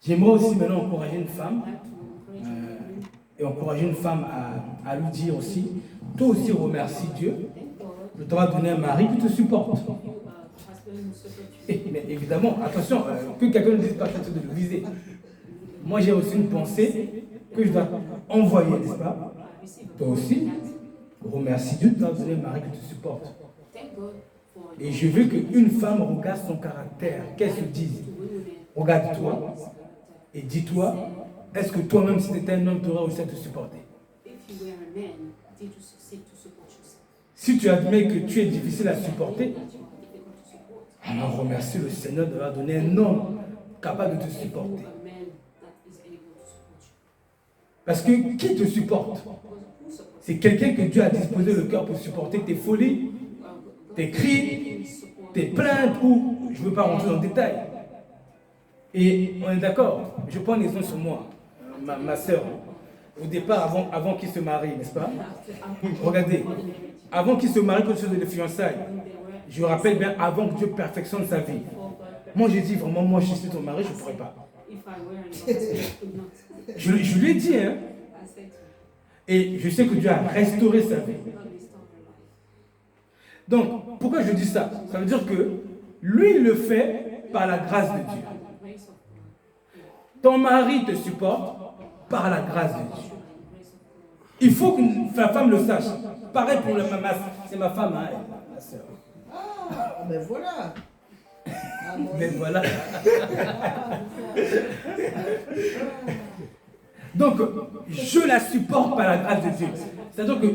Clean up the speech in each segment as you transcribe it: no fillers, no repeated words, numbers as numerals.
J'aimerais aussi maintenant encourager une femme, et encourager une femme à lui dire aussi, toi aussi remercie Dieu de t'avoir donné un mari qui te supporte. Mais évidemment, attention, que quelqu'un ne dise pas ça de le viser. Moi j'ai aussi une pensée que je dois envoyer, n'est-ce pas? Toi aussi, remercie Dieu de t'avoir donné un mari qui te supporte. Et je veux qu'une femme regarde son caractère, qu'elle se dise. Regarde-toi et dis-toi, est-ce que toi-même, si tu étais un homme, tu aurais aussi à te supporter? Si tu admets que tu es difficile à supporter, alors remercie le Seigneur d'avoir donné un homme capable de te supporter. Parce que qui te supporte? C'est quelqu'un que Dieu a disposé le cœur pour supporter tes folies, tes cris, tes plaintes, ou je ne veux pas rentrer dans le détail. Et on est d'accord, je prends un exemple sur moi, ma soeur, au départ, avant qu'il se marie, n'est-ce pas? Regardez, avant qu'il se marie, quelque chose de fiançailles, je rappelle bien, avant que Dieu perfectionne sa vie. Moi, j'ai dit vraiment, moi, je suis ton mari, je ne pourrais pas. Je lui ai dit, hein. Et je sais que Dieu a restauré sa vie. Donc, pourquoi je dis ça? Ça veut dire que lui, il le fait par la grâce de Dieu. Ton mari te supporte par la grâce de Dieu. Il faut que la femme le sache. Pareil pour c'est ma femme, hein, ma soeur. Ah, ben voilà. Mais voilà. Donc, je la supporte par la grâce de Dieu. C'est-à-dire que,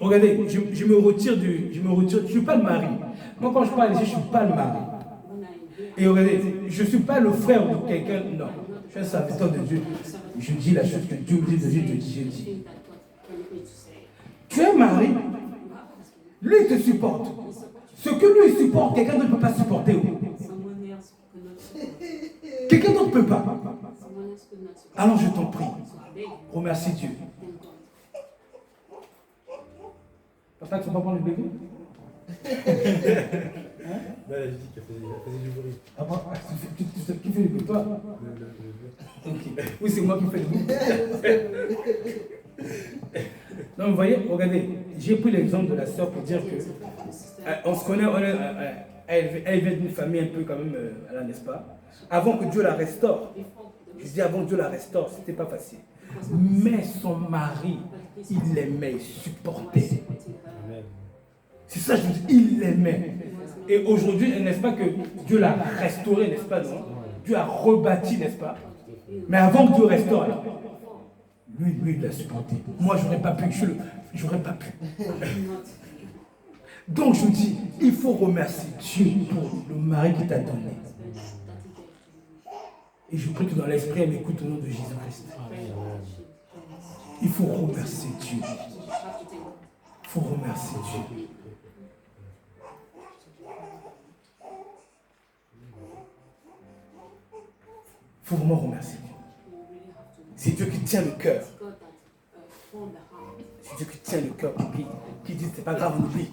regardez, je me retire, je ne suis pas le mari. Moi, quand je parle ici, je ne suis pas le mari. Et regardez, je ne suis pas le frère de quelqu'un, non. Je suis un serviteur de Dieu. Je dis la chose que Dieu me dit de dire, je dis. Tu es mari, lui il te supporte. Ce que lui il supporte, quelqu'un d'autre ne peut pas supporter. Quelqu'un d'autre ne peut pas. Alors je t'en prie, remercie Dieu. Papa, tu ne vas pas prendre le bébé? Hein? Là, elle a dit qu'elle faisait du bruit. Ah bon? Qui fait le bruit? Toi? Okay. Oui, c'est moi qui fais le bruit. Donc, vous voyez, regardez, j'ai pris l'exemple de la sœur pour dire que on se connaît, elle vient d'une famille un peu quand même, là, n'est-ce pas? Avant que Dieu la restaure, je dis avant que Dieu la restaure, c'était pas facile. Mais son mari, il l'aimait, il supportait. C'est ça, je vous dis, il l'aimait. Et aujourd'hui, n'est-ce pas que Dieu l'a restauré, n'est-ce pas, non? Dieu a rebâti, n'est-ce pas? Mais avant que Dieu restaure, lui, il l'a supporté. Moi, j'aurais pas pu, j'aurais pas pu. Donc, je vous dis, il faut remercier Dieu pour le mari qu'il t'a donné. Et je prie que dans l'esprit, elle m'écoute au nom de Jésus-Christ. Il faut remercier Dieu. Il faut remercier Dieu. Il faut vraiment remercier Dieu. C'est Dieu qui tient le cœur. C'est Dieu qui tient le cœur, qui dit c'est pas grave, on oublie.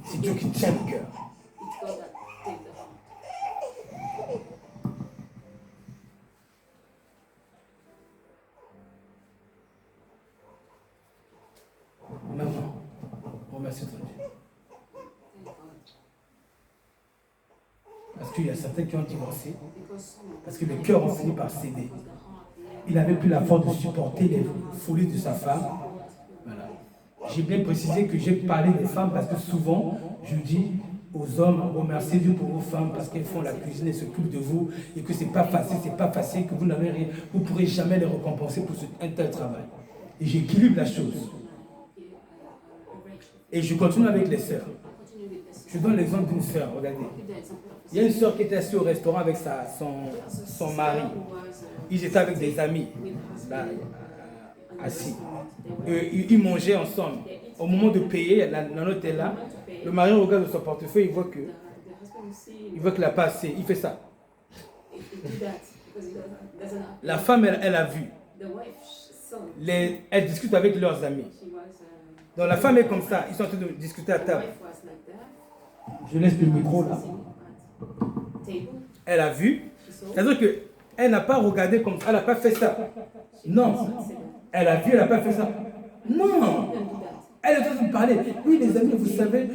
C'est Dieu qui tient le cœur. Maman, remercie ton Dieu. Parce qu'il y a certains qui ont divorcé, parce que le cœur a fini par céder. Il n'avait plus la force de supporter les folies de sa femme. Voilà. J'ai bien précisé que j'ai parlé des femmes parce que souvent, je dis aux hommes, remerciez Dieu pour vos femmes parce qu'elles font la cuisine et s'occupent de vous et que c'est pas facile, que vous n'avez rien, vous ne pourrez jamais les récompenser pour un tel travail. Et j'équilibre la chose. Et je continue avec les sœurs. Je donne l'exemple d'une sœur, regardez. Il y a une sœur qui était assise au restaurant avec son mari. Ils étaient avec des amis, là, assis. Ils mangeaient ensemble. Au moment de payer, la note est là. Le mari regarde son portefeuille, il voit qu'il n'a pas assez. Il fait ça. La femme, elle a vu. Elle discute avec leurs amis. Donc la femme est comme ça. Ils sont en train de discuter à table. Je laisse le micro là. Elle a vu. C'est-à-dire que Elle n'a pas regardé comme ça, elle n'a pas fait ça. Non. Elle a vu, elle n'a pas fait ça. Non. Elle est en train de parler. Oui, les amis, vous savez,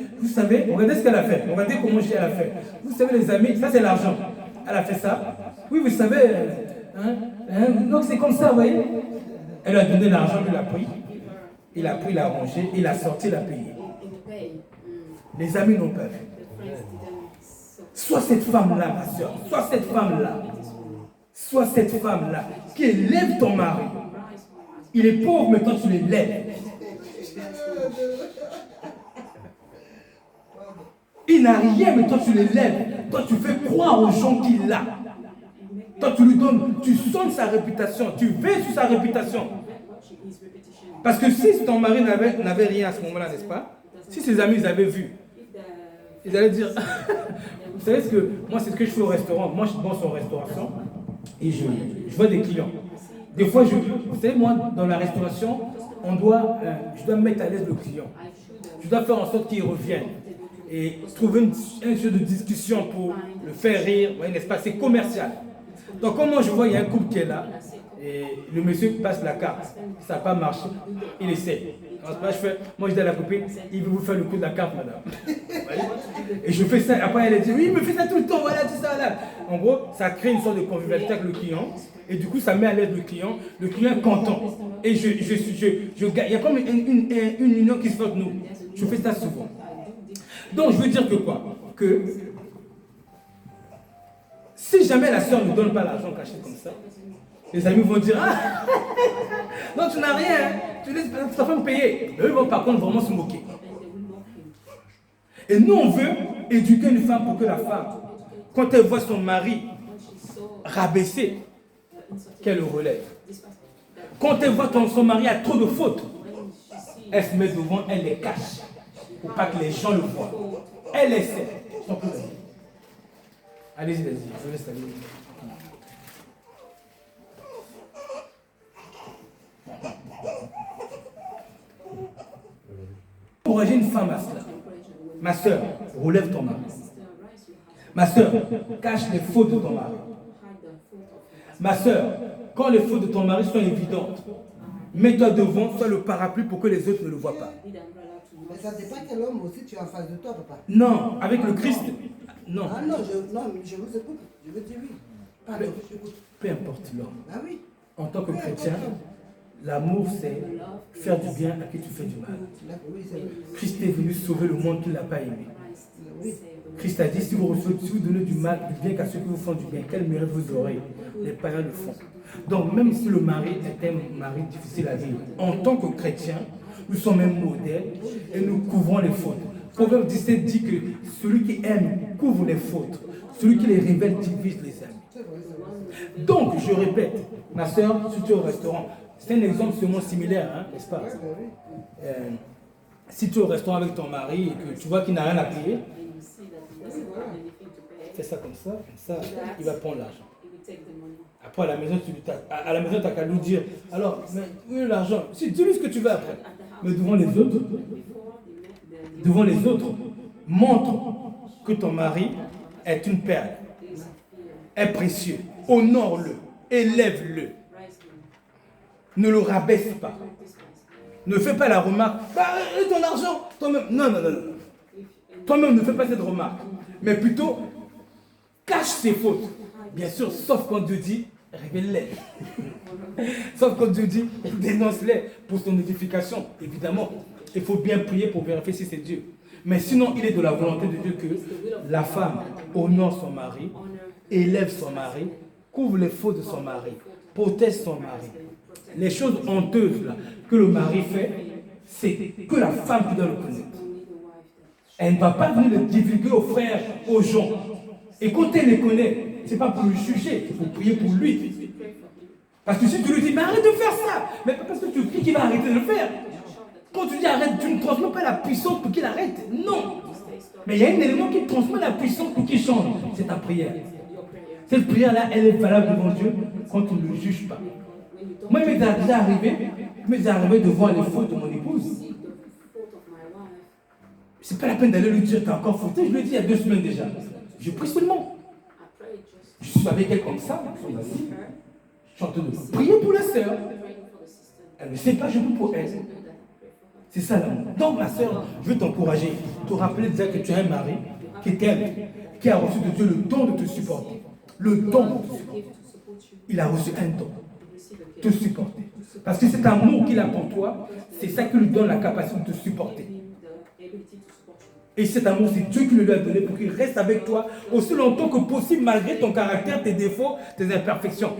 regardez ce qu'elle a fait. Regardez comment elle a fait. Vous savez, les amis, ça c'est l'argent. Elle a fait ça. Oui, vous savez, donc c'est comme ça, vous voyez. Elle a donné l'argent, il a pris. Il a pris, il a rangé, il a sorti, il a payé. Les amis n'ont pas vu. Soit cette femme-là, ma soeur, soit cette femme-là qui élève ton mari. Il est pauvre, mais toi tu l'élèves. Il n'a rien, mais toi tu l'élèves. Toi tu fais croire aux gens qu'il a. Toi tu lui donnes, tu sonnes sa réputation, tu veilles sur sa réputation. Parce que si ton mari n'avait rien à ce moment-là, n'est-ce pas? Si ses amis avaient vu, ils allaient dire, vous savez ce que, moi c'est ce que je fais au restaurant. Moi je bosse en restauration et je vois des clients. Des fois, vous savez, moi dans la restauration, je dois mettre à l'aise le client. Je dois faire en sorte qu'il revienne. Et trouver un jeu de discussion pour le faire rire, n'est-ce pas? C'est commercial. Donc, comment je vois, il y a un couple qui est là, et le monsieur passe la carte, ça n'a pas marché, il essaie. Moi je dis à la copine, il veut vous faire le coup de la carte, madame. Et je fais ça, après elle dit, oui, il me fait ça tout le temps, voilà, tout ça, là. En gros, ça crée une sorte de convivialité avec le client, et du coup, ça met à l'aise le client est content. Et il y a comme une union qui se fait entre nous. Je fais ça souvent. Donc, je veux dire que quoi? Que si jamais la soeur ne donne pas l'argent caché comme ça, les amis vont dire, ah, non, tu n'as rien, hein. Tu laisses ta femme payer. Eux vont par contre vraiment se moquer. Et nous, on veut éduquer une femme pour que la femme, quand elle voit son mari rabaissé, qu'elle le relève. Quand elle voit que son mari a trop de fautes, elle se met devant, elle les cache, pour pas que les gens le voient. Elle essaie. Allez-y, je vous laisse aller. Encourager une femme à cela. Ma soeur, relève ton mari. Ma soeur, cache les fautes de ton mari. Ma soeur, quand les fautes de ton mari sont évidentes, mets-toi devant, sois le parapluie pour que les autres ne le voient pas. Mais ça dépend quel homme aussi tu es en face de toi, papa. Non, avec le Christ, non. Ah non, je vous écoute. Je veux dire oui. Pardon, j'écoute. Peu importe l'homme. Ah oui. En tant que chrétien, l'amour, c'est faire du bien à qui tu fais du mal. Oui, c'est vrai. Christ est venu sauver le monde qu'il n'a pas aimé. Oui. Christ a dit, si vous donnez du mal, du bien qu'à ceux qui vous font du bien, quel mérite vous aurez? Les païens le font. Donc même si le mari est un mari difficile à vivre, en tant que chrétien, nous sommes un modèle et nous couvrons les fautes. Proverbe 17 dit que celui qui aime couvre les fautes, celui qui les révèle divise les amis. Donc, je répète, ma soeur, si tu es au restaurant, c'est un exemple sûrement similaire, hein, n'est-ce pas? Si tu es au restaurant avec ton mari et que tu vois qu'il n'a rien à payer, fais ça comme ça, il va prendre l'argent. Après, à la maison, tu n'as qu'à lui dire, alors, mais où est l'argent? Si, dis-lui ce que tu veux après. Mais devant les autres, montre que ton mari est une perle, est précieux. Honore-le, élève-le. Ne le rabaisse pas. Ne fais pas la remarque, bah, ton argent, toi-même. Non. Toi-même, ne fais pas cette remarque. Mais plutôt, cache ses fautes. Bien sûr, sauf quand Dieu dit, révèle-les. Sauf quand Dieu dit, dénonce-les pour son édification. Évidemment, il faut bien prier pour vérifier si c'est Dieu. Mais sinon, il est de la volonté de Dieu que la femme honore son mari, élève son mari, couvre les fautes de son mari, protège son mari. Les choses honteuses là, que le mari fait, c'est que la femme qui doit le connaître. Elle ne va pas venir le divulguer aux frères, aux gens. Et quand elle les connaît, ce n'est pas pour le juger, il faut prier pour lui. Parce que si tu lui dis, mais arrête de faire ça, mais pas parce que tu pries qu'il va arrêter de le faire. Quand tu dis arrête, tu ne transmets pas la puissance pour qu'il arrête. Non. Mais il y a un élément qui transmet la puissance pour qu'il change. C'est ta prière. Cette prière-là, elle est valable devant Dieu quand tu ne le juges pas. Moi, il m'est déjà arrivé de voir les fautes de mon épouse. C'est pas la peine d'aller lui dire, t'as encore fauté. Je lui ai dit il y a 2 semaines déjà. Je prie seulement. Je suis avec elle comme ça, ils sont assis. Je suis en train de prier pour la sœur. Elle ne sait pas, je prie pour elle. C'est ça l'amour. Donc ma sœur, je veux t'encourager, te rappeler déjà que tu as un mari qui t'aime, qui a reçu de Dieu le don de te supporter. Le don de te supporter. Il a reçu un don. Te supporter. Parce que cet amour qu'il a pour toi, c'est ça qui lui donne la capacité de te supporter. Et cet amour, c'est Dieu qui le lui a donné pour qu'il reste avec toi aussi longtemps que possible, malgré ton caractère, tes défauts, tes imperfections.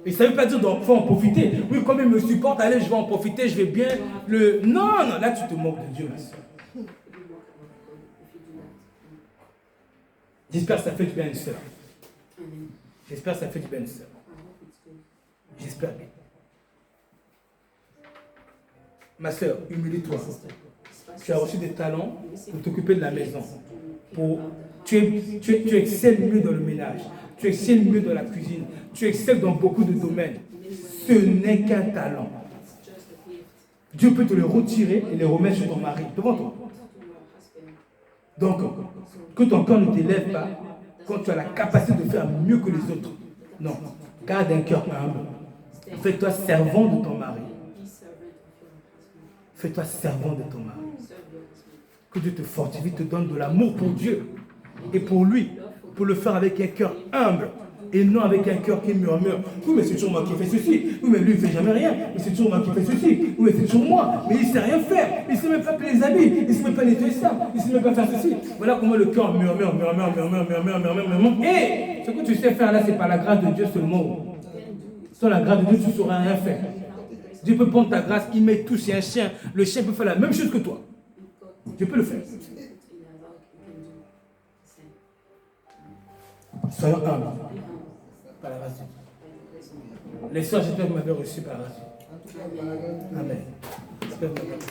Et ça ne veut pas dire qu'il faut en profiter. Oui, comme il me supporte, allez, je vais en profiter, je vais bien. Non, non, là tu te moques de Dieu, ma soeur. J'espère que ça fait du bien à une soeur. J'espère que ça fait du bien à une soeur. J'espère bien. Ma soeur, humilie-toi. Tu as reçu des talents pour t'occuper de la maison. Tu excelles mieux dans le ménage. Tu excelles mieux dans la cuisine. Tu excelles dans beaucoup de domaines. Ce n'est qu'un talent. Dieu peut te le retirer et le remettre sur ton mari, devant toi. Donc, que ton cœur ne t'élève pas quand tu as la capacité de faire mieux que les autres. Non. Garde un cœur humble. Fais-toi servant de ton mari. Fais-toi servant de ton mari. Que Dieu te fortifie, te donne de l'amour pour Dieu et pour lui, pour le faire avec un cœur humble et non avec un cœur qui murmure. Oui, mais c'est toujours moi qui fais ceci. Oui, mais lui, il ne fait jamais rien. Mais c'est toujours moi qui fais ceci. Oui, mais c'est toujours moi. Mais il ne sait rien faire. Il ne sait même pas plier les habits. Il ne sait même pas nettoyer ça. Il ne sait même pas faire ceci. Voilà comment le cœur murmure. Et ce que tu sais faire là, c'est par la grâce de Dieu seulement. Sans la grâce de Dieu, tu ne sauras rien faire. Dieu peut prendre ta grâce, il met tout chez un chien. Le chien peut faire la même chose que toi. Dieu peut le faire. Soyons humbles. Par la grâce de Dieu. Les soeurs, j'espère que vous m'avez reçu par la grâce de Dieu. Amen. J'espère que vous m'avez reçu.